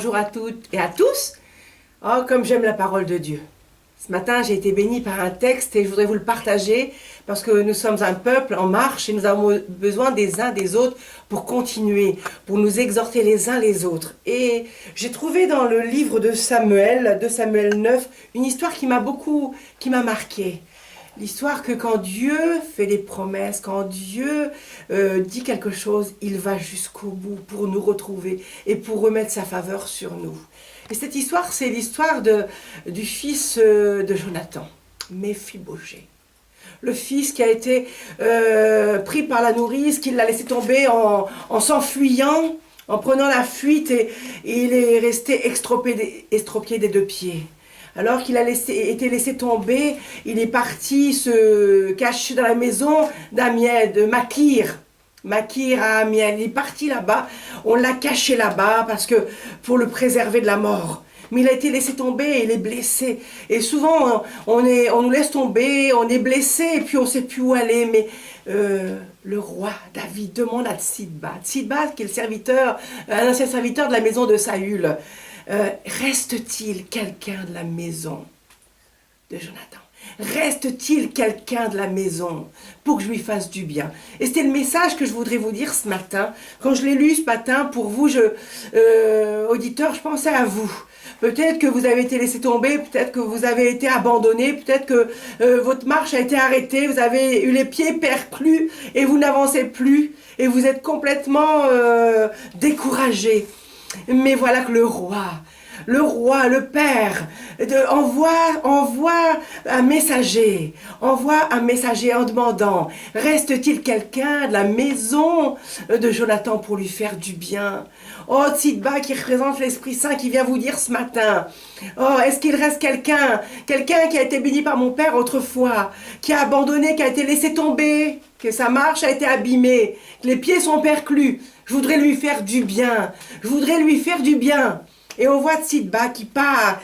bonjour à toutes et à tous. Oh, comme j'aime la parole de Dieu. Ce matin, j'ai été bénie par un texte et je voudrais vous le partager parce que nous sommes un peuple en marche et nous avons besoin des uns des autres pour continuer, pour nous exhorter les uns les autres. Et j'ai trouvé dans le livre de Samuel 9, une histoire qui m'a marquée. L'histoire que quand Dieu fait des promesses, quand Dieu dit quelque chose, il va jusqu'au bout pour nous retrouver et pour remettre sa faveur sur nous. Et cette histoire, c'est l'histoire du fils de Jonathan, Méphibosheth. Le fils qui a été pris par la nourrice, qui l'a laissé tomber en s'enfuyant, en prenant la fuite, et il est resté estropié des deux pieds. Alors qu'il a été laissé tomber, il est parti se cacher dans la maison d'Amiel, de Makir. Makir à Amiel, il est parti là-bas, on l'a caché là-bas pour le préserver de la mort. Mais il a été laissé tomber, il est blessé. Et souvent, on nous laisse tomber, on est blessé, et puis on ne sait plus où aller. Mais le roi David demande à Tsiba, qui est un ancien serviteur de la maison de Saül, reste-t-il quelqu'un de la maison de Jonathan? Reste-t-il quelqu'un de la maison pour que je lui fasse du bien? Et c'était le message que je voudrais vous dire ce matin. Quand je l'ai lu ce matin, pour vous, auditeurs, je pensais à vous. Peut-être que vous avez été laissé tomber, peut-être que vous avez été abandonné, peut-être que votre marche a été arrêtée, vous avez eu les pieds perclus et vous n'avancez plus et vous êtes complètement découragé. Mais voilà que le roi, le père, envoie un messager en demandant, reste-t-il quelqu'un de la maison de Jonathan pour lui faire du bien? Oh, Tsiba qui représente l'Esprit Saint qui vient vous dire ce matin, oh, est-ce qu'il reste quelqu'un qui a été béni par mon père autrefois, qui a abandonné, qui a été laissé tomber, que sa marche a été abîmée, que les pieds sont perclus? Je voudrais lui faire du bien. Et on voit Tsiba qui part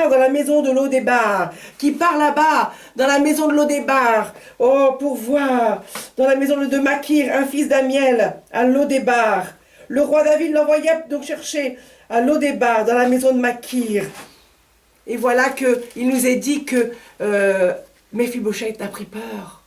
dans la maison de Lodébar, qui part là-bas, dans la maison de Lodébar, oh, pour voir, dans la maison de Makir, un fils d'Amiel, à Lodébar. Le roi David l'envoyait donc chercher à Lodébar, dans la maison de Makir. Et voilà qu'il nous est dit que Méphibosheth a pris peur.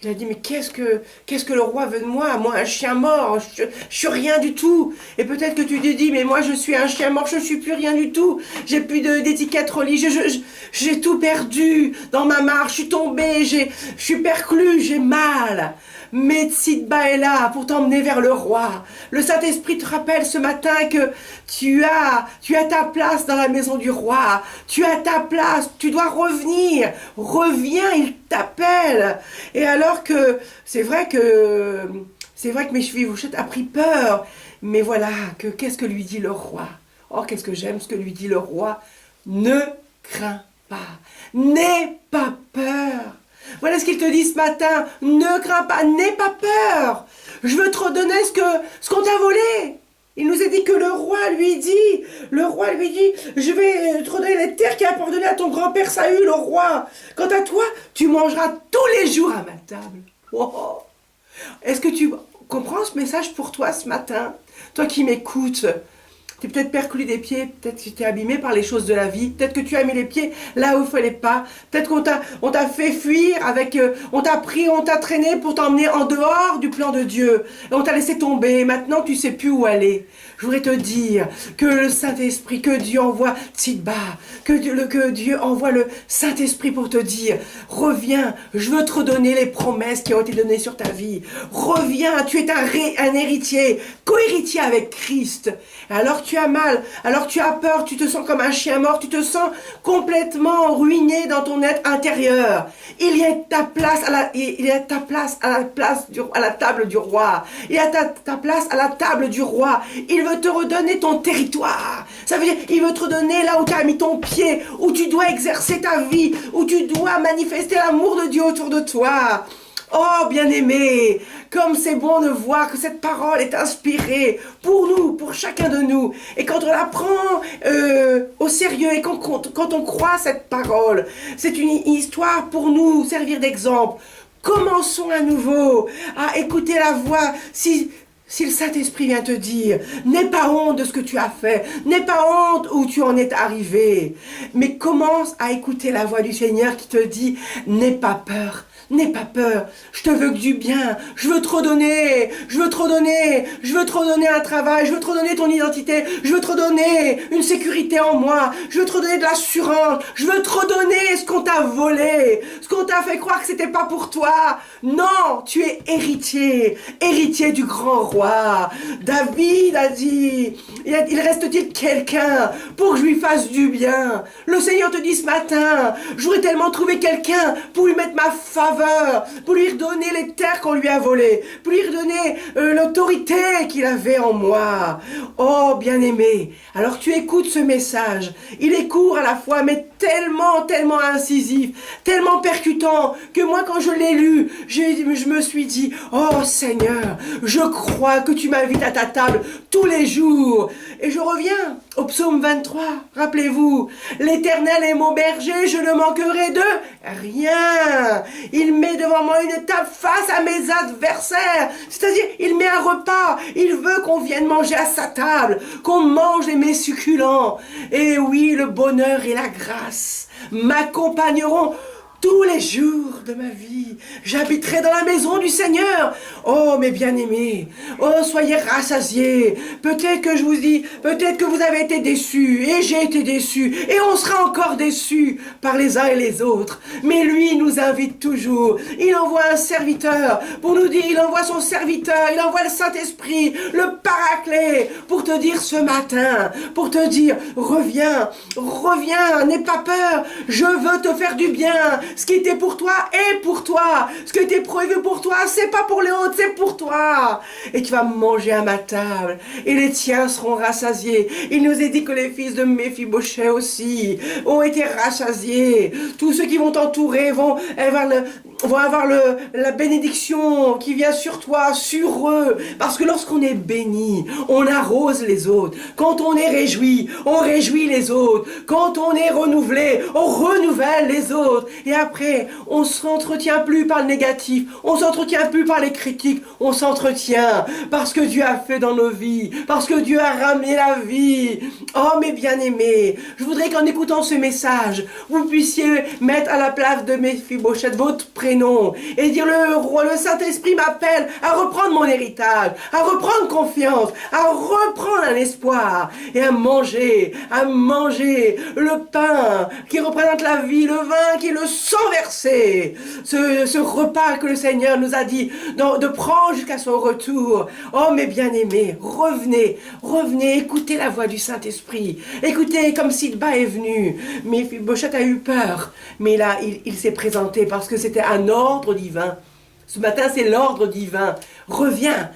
Il a dit, mais qu'est-ce que le roi veut de moi? Moi, un chien mort, je suis rien du tout. Et peut-être que tu te dis, mais moi, je suis un chien mort, je suis plus rien du tout. J'ai plus d'étiquette religieuse, j'ai tout perdu dans ma marche, je suis tombée, je suis perclus, j'ai mal. Mais Tsiba est là pour t'emmener vers le roi. Le Saint-Esprit te rappelle ce matin que tu as ta place dans la maison du roi. Tu as ta place, tu dois revenir. Reviens, il t'appelle. Et alors que c'est vrai que Méphibosheth a pris peur. Mais voilà, qu'est-ce que lui dit le roi? Oh, qu'est-ce que j'aime ce que lui dit le roi. Ne crains pas. N'aie pas peur. Voilà ce qu'il te dit ce matin. Ne crains pas, n'aie pas peur. Je veux te redonner ce qu'on t'a volé. Il nous a dit que le roi lui dit, je vais te redonner les terres qu'il a appartenaient à ton grand-père Saül, au roi. Quant à toi, tu mangeras tous les jours à ma table. Oh. Est-ce que tu comprends ce message pour toi ce matin? Toi qui m'écoutes. Tu es peut-être perclus des pieds, peut-être que tu es abîmé par les choses de la vie, peut-être que tu as mis les pieds là où il ne fallait pas, peut-être qu'on t'a fait fuir, on t'a traîné pour t'emmener en dehors du plan de Dieu, et on t'a laissé tomber, maintenant tu ne sais plus où aller. Je voudrais te dire que le Saint-Esprit, que Dieu envoie Tsiba, que Dieu envoie le Saint-Esprit pour te dire, reviens, je veux te redonner les promesses qui ont été données sur ta vie. Reviens, tu es un héritier, co-héritier avec Christ. Alors tu as mal, alors tu as peur, tu te sens comme un chien mort, tu te sens complètement ruiné dans ton être intérieur. Il y a ta place à la table du roi. Il y a ta place à la table du roi. Il veut te redonner ton territoire. Ça veut dire, il veut te redonner là où tu as mis ton pied, où tu dois exercer ta vie, où tu dois manifester l'amour de Dieu autour de toi. Oh, bien-aimé, comme c'est bon de voir que cette parole est inspirée pour nous, pour chacun de nous. Et quand on la prend au sérieux et quand on croit cette parole, c'est une histoire pour nous servir d'exemple. Commençons à nouveau à écouter la voix. Si Si le Saint-Esprit vient te dire, n'aie pas honte de ce que tu as fait, n'aie pas honte où tu en es arrivé, mais commence à écouter la voix du Seigneur qui te dit, n'aie pas peur. N'aie pas peur, je te veux que du bien, je veux te redonner, je veux te redonner, je veux te redonner un travail, je veux te redonner ton identité, je veux te redonner une sécurité en moi, je veux te redonner de l'assurance, je veux te redonner ce qu'on t'a volé, ce qu'on t'a fait croire que c'était pas pour toi. Non, tu es héritier, héritier du grand roi. David a dit, il reste-t-il quelqu'un pour que je lui fasse du bien? Le Seigneur te dit ce matin, j'aurais tellement trouvé quelqu'un pour lui mettre ma faveur, pour lui redonner les terres qu'on lui a volées, pour lui redonner l'autorité qu'il avait en moi. Oh, bien-aimé, alors tu écoutes ce message. Il est court à la fois, mais tellement incisif, tellement percutant, que moi, quand je l'ai lu, je me suis dit, oh Seigneur, je crois que tu m'invites à ta table tous les jours. Et je reviens au psaume 23, rappelez-vous, l'Éternel est mon berger, je ne manquerai de rien. Il met devant moi une table face à mes adversaires, c'est-à-dire il met un repas, il veut qu'on vienne manger à sa table, qu'on mange les mets succulents. Et oui, le bonheur et la grâce m'accompagneront tous les jours de ma vie. J'habiterai dans la maison du Seigneur. Oh, mes bien-aimés, oh, soyez rassasiés. Peut-être que je vous dis, peut-être que vous avez été déçus, et j'ai été déçu, et on sera encore déçus par les uns et les autres. Mais lui nous invite toujours. Il envoie un serviteur pour nous dire, il envoie son serviteur, il envoie le Saint-Esprit, le Paraclet, pour te dire ce matin, pour te dire, reviens, n'aie pas peur, je veux te faire du bien. Ce qui était pour toi est pour toi. Ce qui était prévu pour toi, c'est pas pour les autres, c'est pour toi. Et tu vas manger à ma table. Et les tiens seront rassasiés. Il nous est dit que les fils de Méphibosheth aussi ont été rassasiés. Tous ceux qui vont t'entourer vont avoir la bénédiction qui vient sur toi, sur eux. Parce que lorsqu'on est béni, on arrose les autres. Quand on est réjoui, on réjouit les autres. Quand on est renouvelé, on renouvelle les autres. Et après, on ne s'entretient plus par le négatif, on ne s'entretient plus par les critiques, on s'entretient parce que Dieu a fait dans nos vies, parce que Dieu a ramené la vie. Oh mes bien-aimés, je voudrais qu'en écoutant ce message, vous puissiez mettre à la place de Méphibosheth votre prénom et dire le Saint-Esprit m'appelle à reprendre mon héritage, à reprendre confiance, à reprendre un espoir et à manger le pain qui représente la vie, le vin qui est le sang versé, ce repas que le Seigneur nous a dit de prendre jusqu'à son retour. Oh mes bien-aimés, revenez, écoutez la voix du Saint-Esprit, écoutez comme Sidba est venu. Méphibosheth a eu peur, mais là il s'est présenté parce que c'était un ordre divin. Ce matin, c'est l'ordre divin. Reviens,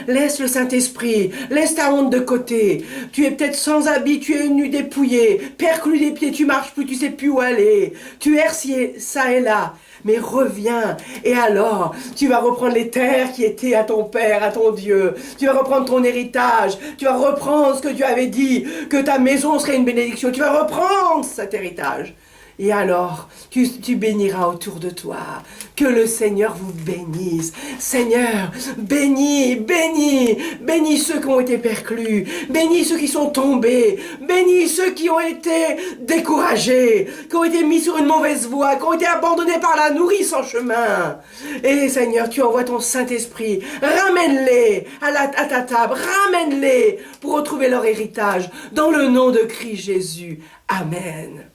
laisse le Saint-Esprit, laisse ta honte de côté. Tu es peut-être sans habit, tu es nu dépouillé, perclus des pieds, tu marches plus, tu sais plus où aller. Tu erres ça et là. Mais reviens, et alors, tu vas reprendre les terres qui étaient à ton Père, à ton Dieu. Tu vas reprendre ton héritage, tu vas reprendre ce que Dieu avait dit, que ta maison serait une bénédiction. Tu vas reprendre cet héritage. Et alors, tu béniras autour de toi. Que le Seigneur vous bénisse. Seigneur, bénis ceux qui ont été perclus. Bénis ceux qui sont tombés. Bénis ceux qui ont été découragés, qui ont été mis sur une mauvaise voie, qui ont été abandonnés par la nourrice en chemin. Et Seigneur, tu envoies ton Saint-Esprit. Ramène-les à ta table. Ramène-les pour retrouver leur héritage. Dans le nom de Christ Jésus. Amen.